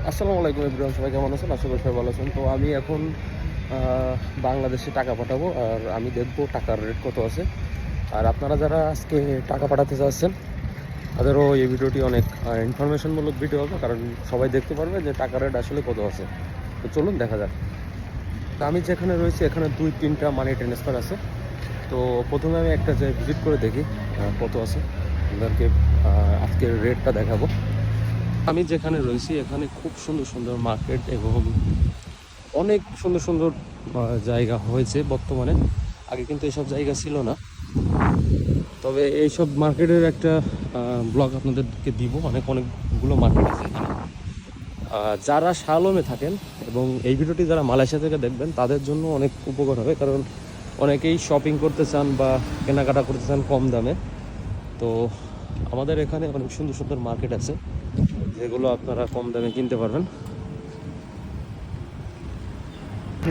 আসসালামু আলাইকুম এভরিওয়ান, সবাই কেমন আছেন? আশা করি সবাই ভালো আছেন। তো আমি এখন বাংলাদেশে টাকা পাঠাবো, আর আমি দেখবো টাকার রেট কত আছে। আর আপনারা যারা আজকে টাকা পাঠাতে চাচ্ছেন তাদেরও এই ভিডিওটি অনেক ইনফরমেশনমূলক ভিডিও হবে, কারণ সবাই দেখতে পারবে যে টাকার রেট আসলে কত আছে। তো চলুন দেখা যাক। তো আমি যেখানে রয়েছি এখানে 2-3টা মানি ট্রান্সফার আছে। তো প্রথমে আমি একটা যে ভিজিট করে দেখি কত আছে, আপনাদেরকে আজকের রেটটা দেখাবো। আমি যেখানে রয়েছি এখানে খুব সুন্দর সুন্দর মার্কেট এবং অনেক সুন্দর সুন্দর জায়গা হয়েছে বর্তমানে। আগে কিন্তু এসব জায়গা ছিল না। তবে এইসব মার্কেটের একটা ব্লগ আপনাদেরকে দিব। অনেকগুলো মার্কেট আছে এখানে। যারা শালমে থাকেন এবং এই ভিডিওটি যারা মালয়েশিয়া থেকে দেখবেন তাদের জন্য অনেক উপকার হবে, কারণ অনেকেই শপিং করতে চান বা কেনাকাটা করতে চান কম দামে। তো আমাদের এখানে অনেক সুন্দর সুন্দর মার্কেট আছে যেগুলো আপনারা কম দামে কিনতে পারবেন।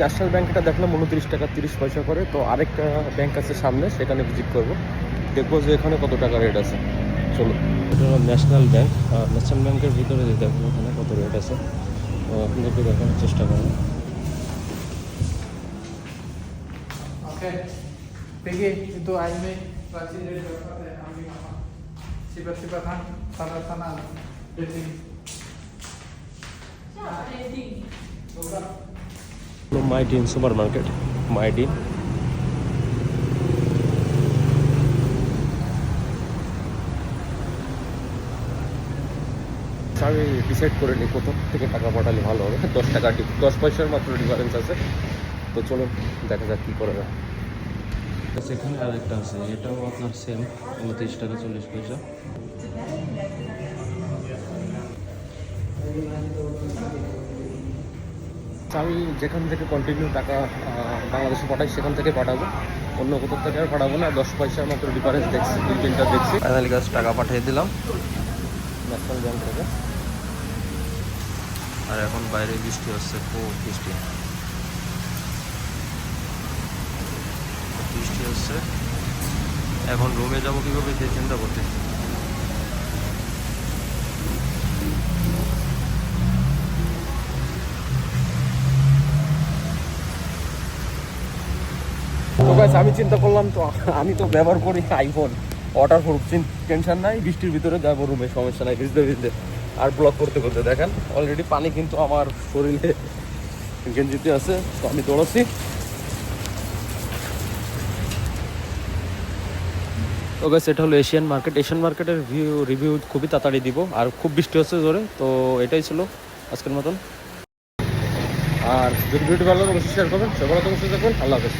ন্যাশনাল ব্যাংকটা দেখলাম 29 টাকা 30 পয়সা করে। তো আরেকটা ব্যাংক আছে সামনে, সেখানে ভিজিট করব, দেখবো যে এখানে কত টাকা রেট আছে। চলো, এটা হলো ন্যাশনাল ব্যাংক। আর ন্যাশনাল ব্যাংকের ভিতরে যে দেখবো এখানে কত রেট আছে, তো আপনাদেরকে দেখানোর চেষ্টা করবো। Oke, pergi itu Aime pasti dari berapa ya kami apa sifat-sifat tanah jadi Mydin super market, Mydin. আমি ডিসাইড করে নিই কত থেকে টাকা পাঠালে ভালো হবে। 10 পয়সার মাত্র ডিফারেন্স আছে। তো চলুন দেখা যাক কী করা যায়। সেখানে আর একটা আছে, এটাও আপনার সেম 29 টাকা 40 পয়সা। আমি যেখান থেকে কন্টিনিউ টাকা বাংলাদেশে পাঠাই সেখান থেকে পাঠাবো, অন্য কোথাও থেকে আর পাঠাবো না। 10 পয়সার মাত্র ডিফারেন্স দেখছি, 2-3টা দেখছি। ফাইনালি গাছ টাকা পাঠিয়ে দিলাম ন্যাশনাল ব্যাংক থেকে। আর এখন বাইরে বৃষ্টি হচ্ছে, খুব বৃষ্টি হচ্ছে। এখন রুমে যাবো কীভাবে সেই চিন্তা করতেছি। তো গাইস, আমি চিন্তা করলাম, তো আমি তো ব্যবহার করি আইফোন, ওয়াটার প্রুফ, টেনশন নাই, বৃষ্টির ভিতরে যাবো রুমে, সমস্যা নাই। ভিজতে ভিজতে আর ব্লক করতে করতে দেখেন অলরেডি পানি কিন্তু আমার শরীরে গেঞ্জিতে আছে। তো আমি দৌড়াচ্ছি। তো গাইস, এটা হলো এশিয়ান মার্কেট। এশিয়ান মার্কেটের রিভিউ খুবই তাড়াতাড়ি দিব, আর খুব বৃষ্টি হচ্ছে জোরে। তো এটাই ছিল আজকের মতন। আর যদি ভিডিও ভালো লাগে অবশ্যই শেয়ার করবেন। সবাই সুস্থ থাকবেন। আল্লাহ হাফেজ।